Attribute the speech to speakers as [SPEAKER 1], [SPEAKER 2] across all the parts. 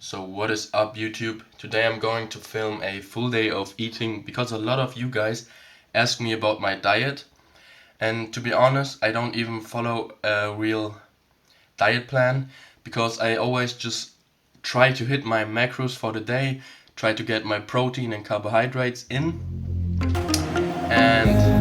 [SPEAKER 1] So what is up, YouTube? Today I'm going to film a full day of eating because a lot of you guys ask me about my diet, and to be honest, I don't even follow a real diet plan because I always just try to hit my macros for the day, try to get my protein and carbohydrates in, and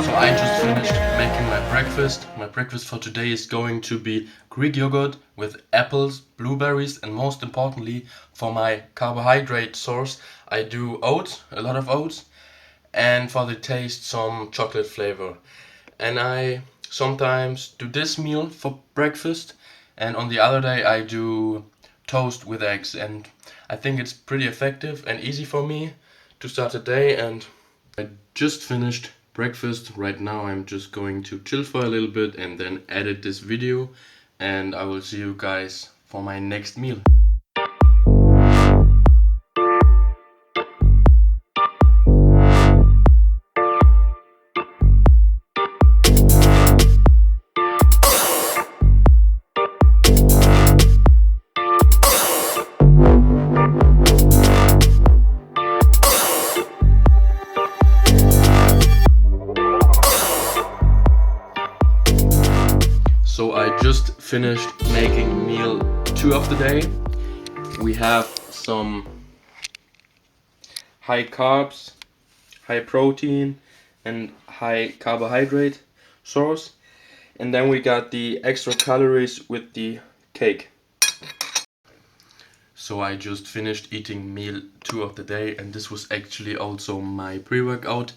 [SPEAKER 1] so I just finished making my breakfast. My breakfast for today is going to be Greek yogurt with apples, blueberries, and most importantly, for my carbohydrate source, I do oats, a lot of oats, and for the taste, some chocolate flavor. And I sometimes do this meal for breakfast, and on the other day I do toast with eggs, and I think it's pretty effective and easy for me to start the day. And I just finished breakfast. Right now I'm just going to chill for a little bit and then edit this video, and I will see you guys for my next meal. So I just finished making meal 2 of the day. We have some high carbs, high protein, and high carbohydrate source. And then we got the extra calories with the cake. So I just finished eating meal 2 of the day, and this was actually also my pre-workout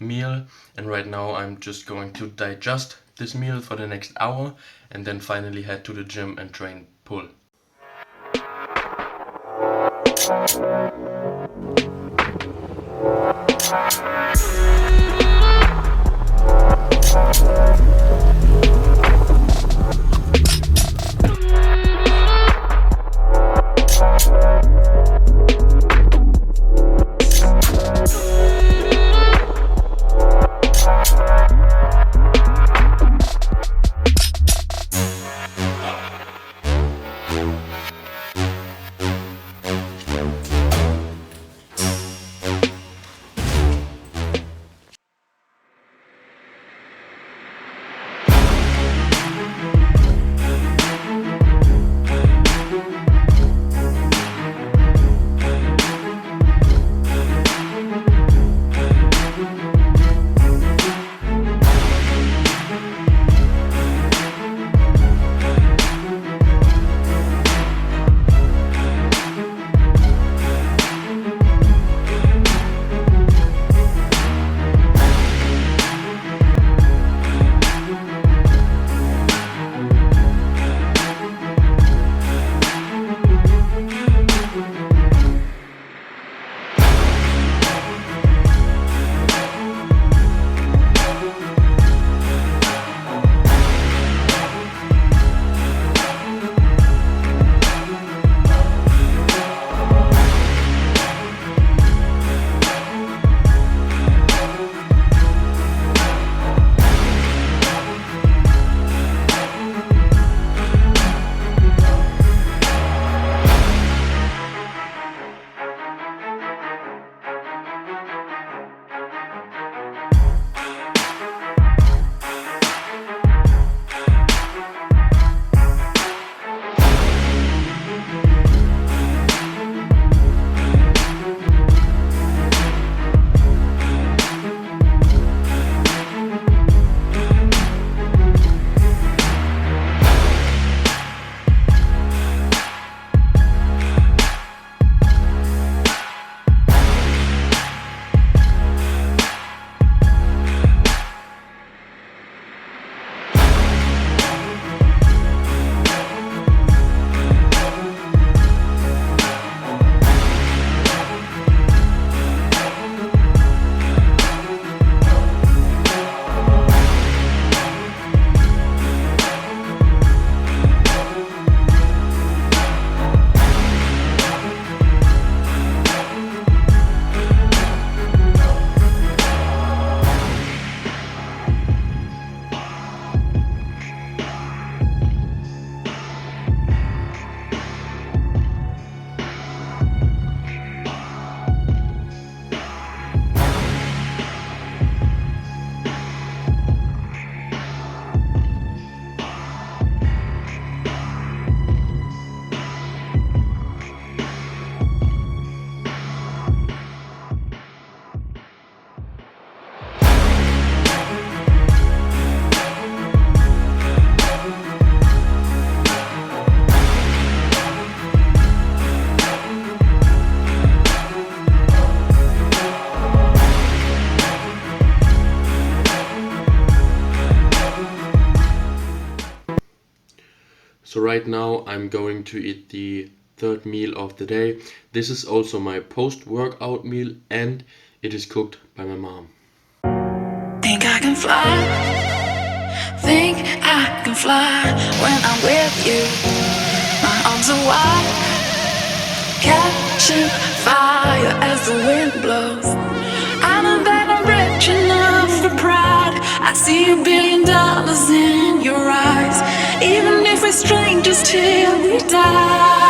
[SPEAKER 1] meal. And right now I'm just going to digest this meal for the next hour and then finally head to the gym and train pull. So right now I'm going to eat the third meal of the day. This is also my post-workout meal, and it is cooked by my mom.
[SPEAKER 2] Think I can fly, think I can fly when I'm with you. My arms are wide, catching fire as the wind blows. I know that I'm rich enough for pride. I see $1 billion in your eyes. Even if we're strangers till we die.